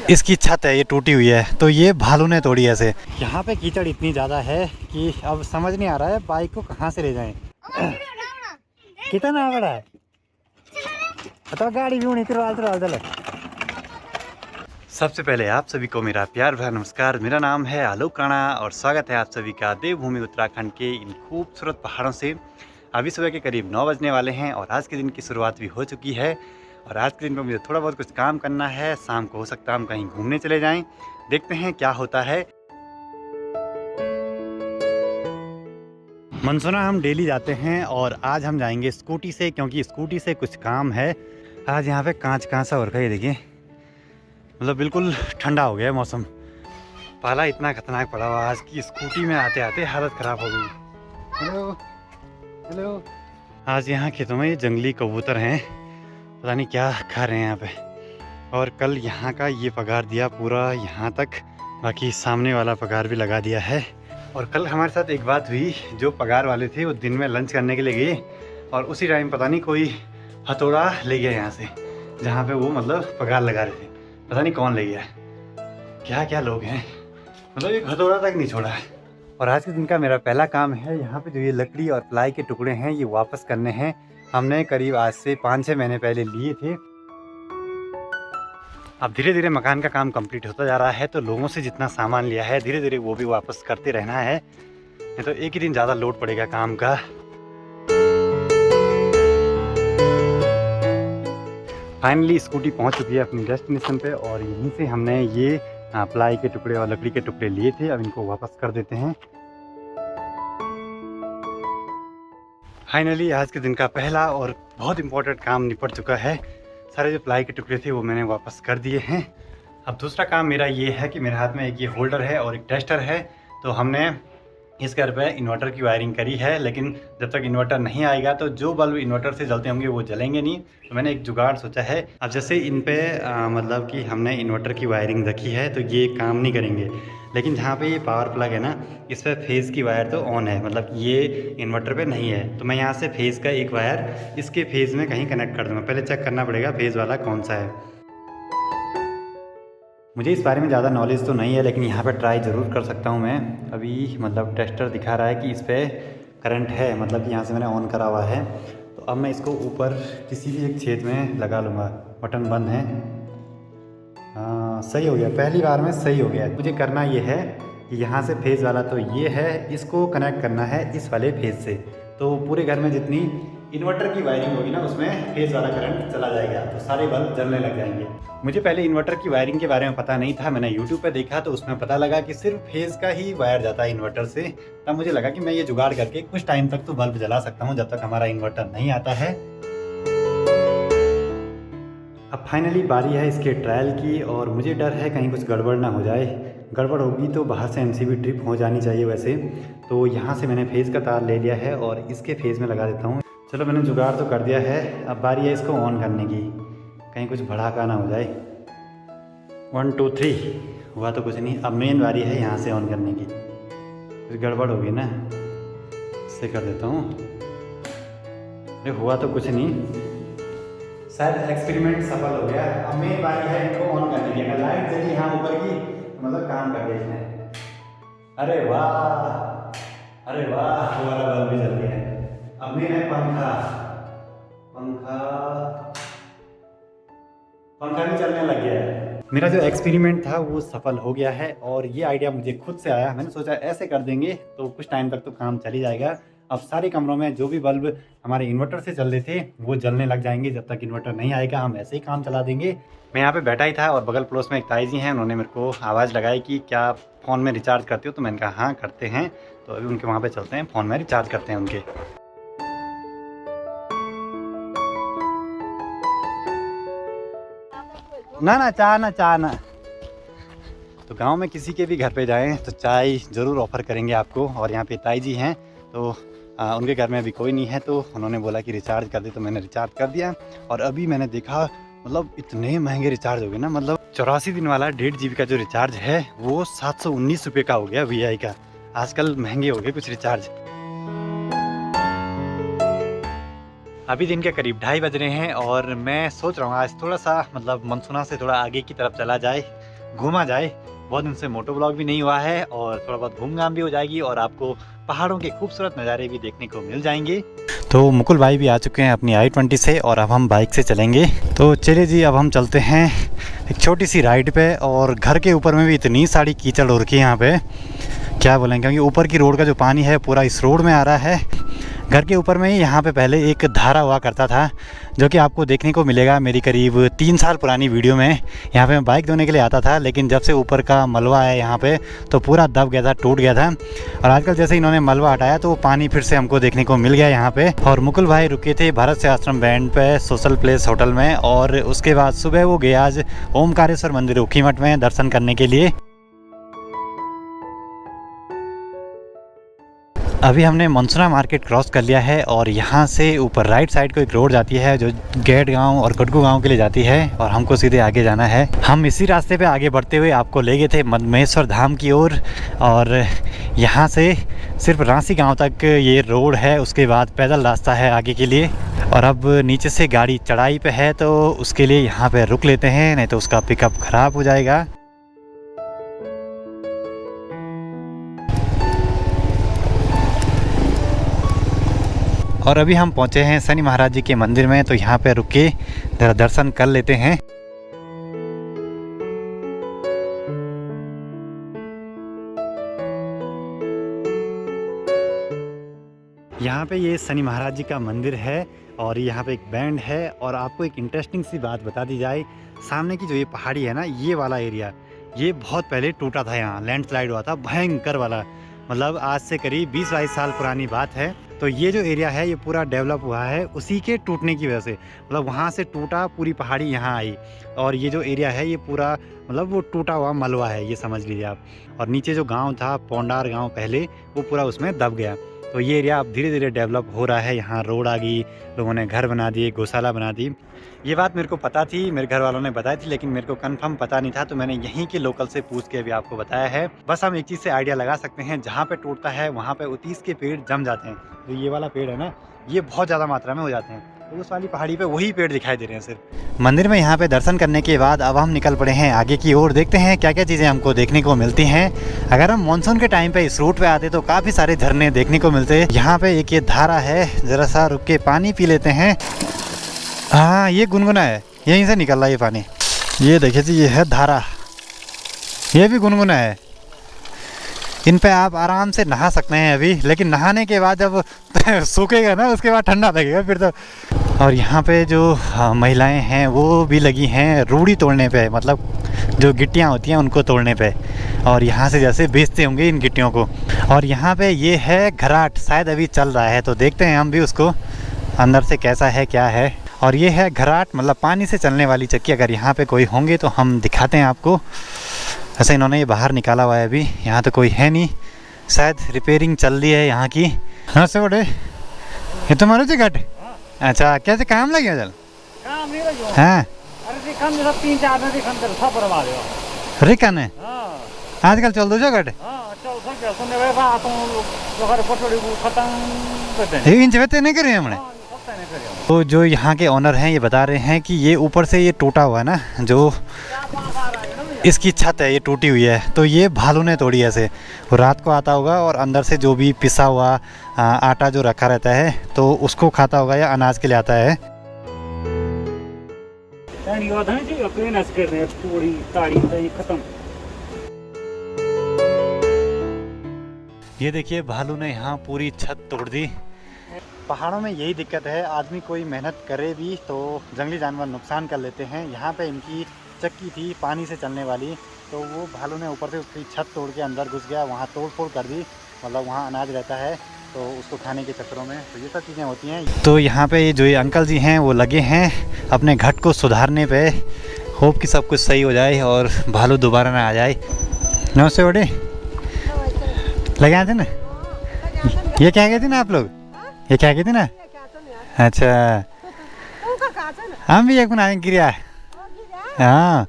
इसकी छत है ये टूटी हुई है, तो ये भालू ने तोड़ी ऐसे। यहाँ पे कीचड़ इतनी ज़्यादा है कि अब समझ नहीं आ रहा है बाइक को कहाँ से ले जाएं। कितना बड़ा है तो गाड़ी भी होनी तिरवाल। सबसे पहले आप सभी को मेरा प्यार भरा नमस्कार। मेरा नाम है आलोक राणा और स्वागत है आप सभी का देवभूमि उत्तराखंड के इन खूबसूरत पहाड़ों से। अभी सुबह के करीब 9 बजने वाले हैं और आज के दिन की शुरुआत भी हो चुकी है। और आज के दिन में मुझे थोड़ा बहुत कुछ काम करना है। शाम को हो सकता है हम कहीं घूमने चले जाएं, देखते हैं क्या होता है। मनसोना हम डेली जाते हैं और आज हम जाएंगे स्कूटी से, क्योंकि स्कूटी से कुछ काम है। आज यहाँ पे कांच सा हो रखा है, देखिए मतलब बिल्कुल ठंडा हो गया मौसम। पाला इतना खतरनाक पड़ा हुआ, आज की स्कूटी में आते आते हालत ख़राब हो गई। Hello hello. आज यहाँ खेतों में जंगली कबूतर हैं, पता नहीं क्या खा रहे हैं यहाँ पे। और कल यहाँ का ये पगार दिया पूरा यहाँ तक, बाकी सामने वाला पगार भी लगा दिया है। और कल हमारे साथ एक बात हुई, जो पगार वाले थे वो दिन में लंच करने के लिए गए और उसी टाइम पता नहीं कोई हथौड़ा ले गया यहाँ से, जहाँ पे वो मतलब पगार लगा रहे थे। पता नहीं कौन ले गया, क्या क्या लोग हैं, मतलब एक हथौड़ा तक नहीं छोड़ा है। और आज के दिन का मेरा पहला काम है, यहाँ पे जो ये लकड़ी और प्लाई के टुकड़े हैं ये वापस करने हैं। हमने करीब आज से 5-6 महीने पहले लिए थे। अब धीरे धीरे मकान का काम कंप्लीट होता जा रहा है, तो लोगों से जितना सामान लिया है धीरे धीरे वो भी वापस करते रहना है, नहीं तो एक ही दिन ज़्यादा लोड पड़ेगा काम का। फाइनली स्कूटी पहुंच चुकी है अपनी डेस्टिनेशन पे और यहीं से हमने ये प्लाई के टुकड़े और लकड़ी के टुकड़े लिए थे। अब इनको वापस कर देते हैं। फाइनली आज के दिन का पहला और बहुत इम्पोर्टेंट काम निपट चुका है। सारे जो प्लाई के टुकड़े थे वो मैंने वापस कर दिए हैं। अब दूसरा काम मेरा ये है कि मेरे हाथ में एक ये होल्डर है और एक टेस्टर है। तो हमने इस घर पे इन्वर्टर की वायरिंग करी है, लेकिन जब तक इन्वर्टर नहीं आएगा तो जो बल्ब इन्वर्टर से जलते होंगे वो जलेंगे नहीं। तो मैंने एक जुगाड़ सोचा है। अब जैसे इन पे मतलब कि हमने इन्वर्टर की वायरिंग रखी है तो ये काम नहीं करेंगे, लेकिन जहाँ पे ये पावर प्लग है ना, इस पर फेज़ की वायर तो ऑन है, मतलब ये इन्वर्टर पे नहीं है। तो मैं यहाँ से फेज़ का एक वायर इसके फेज़ में कहीं कनेक्ट कर दूँगा। पहले चेक करना पड़ेगा फेज़ वाला कौन सा है। मुझे इस बारे में ज़्यादा नॉलेज तो नहीं है, लेकिन यहाँ पर ट्राई ज़रूर कर सकता हूँ मैं। अभी मतलब टेस्टर दिखा रहा है कि इस पर करंट है, मतलब कि यहाँ से मैंने ऑन करा हुआ है। तो अब मैं इसको ऊपर किसी भी एक छेद में लगा लूँगा। बटन बंद है, हाँ सही हो गया, पहली बार में सही हो गया। मुझे करना ये है कि यहाँ से फेज़ वाला तो ये है, इसको कनेक्ट करना है इस वाले फेज़ से। तो पूरे घर में जितनी इन्वर्टर की वायरिंग होगी ना उसमें फेज़ वाला करंट चला जाएगा, तो सारे बल्ब जलने लग जाएंगे। मुझे पहले इन्वर्टर की वायरिंग के बारे में पता नहीं था, मैंने यूट्यूब पे देखा तो उसमें पता लगा कि सिर्फ फेज़ का ही वायर जाता है इन्वर्टर से। तब मुझे लगा कि मैं ये जुगाड़ करके कुछ टाइम तक तो बल्ब जला सकता हूँ, जब तक हमारा इन्वर्टर नहीं आता है। अब फाइनली बारी है इसके ट्रायल की और मुझे डर है कहीं कुछ गड़बड़ ना हो जाए। गड़बड़ होगी तो बाहर से एमसीबी ट्रिप हो जानी चाहिए वैसे। तो यहाँ से मैंने फेज़ का तार ले लिया है और इसके फेज़ में लगा देता हूँ। चलो मैंने जुगाड़ तो कर दिया है, अब बारी है इसको ऑन करने की, कहीं कुछ भड़ाका ना हो जाए। 1 2 3 हुआ तो कुछ नहीं। अब मेन बारी है यहाँ से ऑन करने की, कुछ गड़बड़ होगी ना, इससे कर देता हूँ। अरे हुआ तो कुछ नहीं, शायद एक्सपेरिमेंट सफल हो गया। अब मेन बारी है इनको ऑन करने की। अगर लाइट जली यहाँ ऊपर की तो मतलब काम कर दिया इसने। अरे वाह, अरे वाह, वो वाला बल्ब भी जल गया है। अब मेन है पंखा, पंखा भी चलने लग गया है। मेरा जो एक्सपेरिमेंट था वो सफल हो गया है और ये आइडिया मुझे खुद से आया। मैंने सोचा ऐसे कर देंगे तो कुछ टाइम तक तो काम चल ही जाएगा। अब सारे कमरों में जो भी बल्ब हमारे इन्वर्टर से चल रहे थे वो जलने लग जाएंगे। जब तक इन्वर्टर नहीं आएगा हम ऐसे ही काम चला देंगे। मैं यहाँ पे बैठा ही था और बगल पड़ोस में एक ताई जी हैं, उन्होंने मेरे को आवाज़ लगाई कि क्या आप फ़ोन में रिचार्ज करते हो? तो मैंने कहा हाँ करते हैं। तो अभी उनके वहाँ पर चलते हैं, फ़ोन में रिचार्ज करते हैं उनके। ना चाह ना। तो गांव में किसी के भी घर पे जाएं तो चाय ज़रूर ऑफ़र करेंगे आपको। और यहाँ पे ताई जी हैं तो उनके घर में अभी कोई नहीं है, तो उन्होंने बोला कि रिचार्ज कर दे, तो मैंने रिचार्ज कर दिया। और अभी मैंने देखा मतलब इतने महंगे रिचार्ज हो गए ना, मतलब 84 दिन वाला 1.5 GB का जो रिचार्ज है वो 719 रुपये का हो गया VI का। आजकल महंगे हो गए कुछ रिचार्ज। अभी दिन के करीब 2:30 बज रहे हैं और मैं सोच रहा हूँ आज थोड़ा सा मतलब मनसोना से थोड़ा आगे की तरफ चला जाए। घूमा जाए। बहुत दिन से मोटो ब्लॉग भी नहीं हुआ है और थोड़ा बहुत घूम घाम भी हो जाएगी और आपको पहाड़ों के खूबसूरत नज़ारे भी देखने को मिल जाएंगे। तो मुकुल भाई भी आ चुके हैं अपनी i20 से और अब हम बाइक से चलेंगे। तो चलिए जी, अब हम चलते हैं एक छोटी सी राइड पे। और घर के ऊपर में भी इतनी सारी कीचड़ हो रखी है यहाँ पे, क्या बोलेंगे, क्योंकि ऊपर की रोड का जो पानी है पूरा इस रोड में आ रहा है। घर के ऊपर में ही यहाँ पे पहले एक धारा हुआ करता था, जो कि आपको देखने को मिलेगा मेरी करीब 3 साल पुरानी वीडियो में। यहाँ पे मैं बाइक धोने के लिए आता था, लेकिन जब से ऊपर का मलबा है यहाँ पे तो पूरा दब गया था, टूट गया था। और आजकल जैसे इन्होंने मलबा हटाया तो वो पानी फिर से हमको देखने को मिल गया यहाँ पे। और मुकुल भाई रुके थे भारत से आश्रम बैंड पे सोशल प्लेस होटल में, और उसके बाद सुबह वो गए आज ओमकारेश्वर मंदिर ऊखीमठ में दर्शन करने के लिए। अभी हमने मनसुना मार्केट क्रॉस कर लिया है और यहाँ से ऊपर राइट साइड को एक रोड जाती है जो गेट गांव और गटगू गांव के लिए जाती है, और हमको सीधे आगे जाना है। हम इसी रास्ते पे आगे बढ़ते हुए आपको ले गए थे मदमेश्वर धाम की ओर, और यहाँ से सिर्फ रांसी गांव तक ये रोड है, उसके बाद पैदल रास्ता है आगे के लिए। और अब नीचे से गाड़ी चढ़ाई पे है तो उसके लिए यहाँ पे रुक लेते हैं, नहीं तो उसका पिकअप ख़राब हो जाएगा। और अभी हम पहुँचे हैं शनि महाराज जी के मंदिर में, तो यहाँ पे रुक के ज़रा दर्शन कर लेते हैं। यहाँ पे ये शनि महाराज जी का मंदिर है और यहाँ पे एक बैंड है। और आपको एक इंटरेस्टिंग सी बात बता दी जाए, सामने की जो ये पहाड़ी है ना, ये वाला एरिया ये बहुत पहले टूटा था, यहाँ लैंडस्लाइड हुआ था भयंकर वाला, मतलब आज से करीब 20-22 साल पुरानी बात है। तो ये जो एरिया है ये पूरा डेवलप हुआ है उसी के टूटने की वजह से, मतलब वहाँ से टूटा, पूरी पहाड़ी यहाँ आई, और ये जो एरिया है ये पूरा मतलब वो टूटा हुआ मलबा है, ये समझ लीजिए आप। और नीचे जो गांव था पोंडार गांव पहले, वो पूरा उसमें दब गया। तो ये एरिया अब धीरे धीरे डेवलप हो रहा है, यहाँ रोड आ गई, लोगों ने घर बना दिए, गौशाला बना दी। ये बात मेरे को पता थी, मेरे घर वालों ने बताई थी, लेकिन मेरे को कंफर्म पता नहीं था, तो मैंने यहीं के लोकल से पूछ के अभी आपको बताया है। बस हम एक चीज़ से आइडिया लगा सकते हैं, जहाँ पे टूटता है वहाँ पे 30 के पेड़ जम जाते हैं। तो ये वाला पेड़ है ना, ये बहुत ज़्यादा मात्रा में हो जाते हैं, तो उस वाली पहाड़ी पे वही पेड़ दिखाई दे रहे हैं सिर्फ। मंदिर में यहाँ पे दर्शन करने के बाद अब हम निकल पड़े हैं आगे की ओर, देखते हैं क्या क्या चीज़ें हमको देखने को मिलती हैं। अगर हम मानसून के टाइम पे इस रूट पे आते तो काफ़ी सारे झरने देखने को मिलते। यहाँ पे एक ये धारा है, ज़रा सा रुक के पानी पी लेते हैं। हाँ, ये गुनगुना है, यहीं से निकल रहा है ये पानी। ये देखिए जी, ये है धारा, ये भी गुनगुना है। इन पे आप आराम से नहा सकते हैं अभी, लेकिन नहाने के बाद जब सूखेगा ना उसके बाद ठंडा लगेगा फिर तो। और यहाँ पे जो महिलाएं हैं वो भी लगी हैं रूढ़ी तोड़ने पे, मतलब जो गिट्टियाँ होती हैं उनको तोड़ने पे, और यहाँ से जैसे बेचते होंगे इन गिट्टियों को। और यहाँ पे ये है घराट, शायद अभी चल रहा है, तो देखते हैं हम भी उसको अंदर से कैसा है क्या है। और ये है घराट, मतलब पानी से चलने वाली चक्की। अगर यहाँ पे कोई होंगे तो हम दिखाते हैं आपको। ऐसे इन्होंने ये बाहर निकाला हुआ है, अभी यहाँ तो कोई है नहीं, शायद रिपेयरिंग चल रही है यहाँ की। हाँ से बड़े ये तुम्हारे से घट, अच्छा कैसे काम लगे चल काम नहीं लगे। हाँ अरे दिखन जब 3-4 दिन दिखन कर सब बर्बाद हो रिकन है। हां आजकल चल दो जो घट। हां चल सब क्या सुनने वे बात तो घर पटोड़ी को खत्म कर दे। ये इंच वेते नहीं करे हमने। तो जो यहाँ के ओनर हैं ये बता रहे हैं कि ये ऊपर से ये टूटा हुआ है ना, जो इसकी छत है ये टूटी हुई है, तो ये भालू ने तोड़ी ऐसे। वो रात को आता होगा और अंदर से जो भी पिसा हुआ आटा जो रखा रहता है तो उसको खाता होगा या अनाज के लिए आता है। ये देखिए भालू ने यहाँ पूरी छत तोड़ दी। पहाड़ों में यही दिक्कत है, आदमी कोई मेहनत करे भी तो जंगली जानवर नुकसान कर लेते हैं। यहाँ पे इनकी चक्की थी पानी से चलने वाली, तो वो भालू ने ऊपर से उसकी छत तोड़ के अंदर घुस गया, वहाँ तोड़ फोड़ कर दी, मतलब वहाँ अनाज रहता है तो उसको खाने के चक्करों में, तो ये सब चीज़ें होती हैं। तो यहाँ पे जो ये अंकल जी हैं वो लगे हैं अपने घट को सुधारने पे, होप कि सब कुछ सही हो जाए और भालू दोबारा ना आ जाए। नमस्ते बड़े, लगे आए थे ना? ये क्या कहते ना आप लोग, ये क्या कहते ना? अच्छा हम भी एक बनाए क्रिया। हाँ,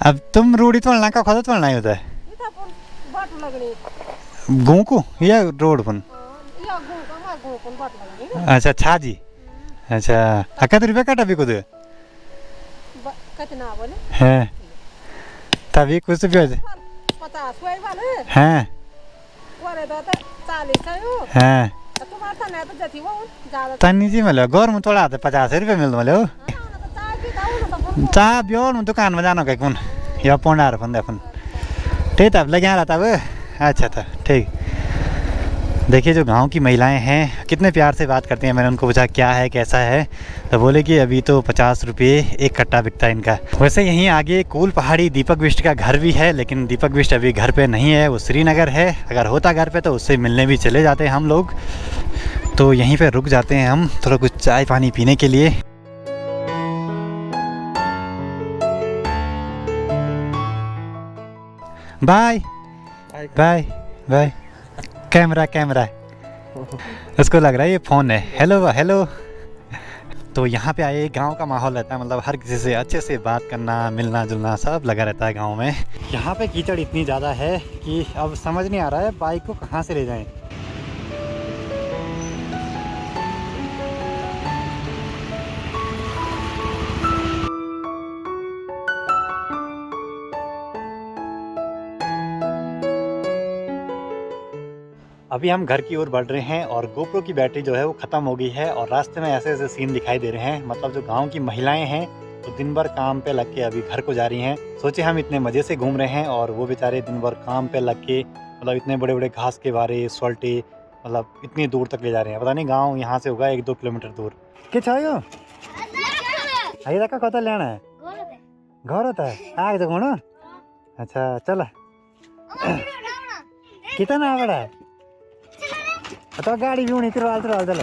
अब तुम रूढ़ी तोड़ना का खुद तोड़ना ही होता है गूँ को या रोड पन? अच्छा छाजी, अच्छा 71 रुपये काटा भी खुद है। तभी कुछ भी हो जाए 50 हुए वाले हैं वाले तो 40 है वो हैं तो तुम्हारा था नहीं तो जति वो ज्यादा तनी जी मिलो गौर में थोड़ा आते 50 रुपये मिल मिलो चाय भी दाऊ ना चाह बियो दुकान में जानो कहीं कौन या पोंडार फंदे अपन ठीक तब लगे आ रहा था वो अच्छा था ठीक। देखिए जो गांव की महिलाएं हैं कितने प्यार से बात करती हैं। मैंने उनको पूछा क्या है कैसा है तो बोले कि अभी तो 50 रुपये एक कट्टा बिकता है इनका। वैसे यहीं आगे कूल पहाड़ी दीपक बिष्ट का घर भी है लेकिन दीपक बिष्ट अभी घर पे नहीं है, वो श्रीनगर है। अगर होता घर पे तो उससे मिलने भी चले जाते हैं हम लोग। तो यहीं पे रुक जाते हैं हम थोड़ा कुछ चाय पानी पीने के लिए। Bye bye bye. Camera camera उसको लग रहा है ये फ़ोन है। Hello hello. तो यहाँ पे आए गांव का माहौल रहता है, मतलब हर किसी से अच्छे से बात करना मिलना जुलना सब लगा रहता है गांव में। यहाँ पे कीचड़ इतनी ज़्यादा है कि अब समझ नहीं आ रहा है बाइक को कहाँ से ले जाएं। अभी हम घर की ओर बढ़ रहे हैं और गोप्रो की बैटरी जो है वो ख़त्म हो गई है और रास्ते में ऐसे ऐसे सीन दिखाई दे रहे हैं। मतलब जो गांव की महिलाएं हैं तो दिन भर काम पे लग के अभी घर को जा रही हैं। सोचे हम इतने मज़े से घूम रहे हैं और वो बेचारे दिन भर काम पे लग के मतलब इतने बड़े बड़े घास के बारे सोल्टे मतलब इतनी दूर तक ले जा रहे हैं। पता नहीं गाँव यहाँ से होगा 1-2 किलोमीटर दूर। किस आयो आई रखा कत लेना है घर होता है आगे तो घूमो। अच्छा चल कितना बड़ा है तो गाड़ी भी होनी तिरवाल चल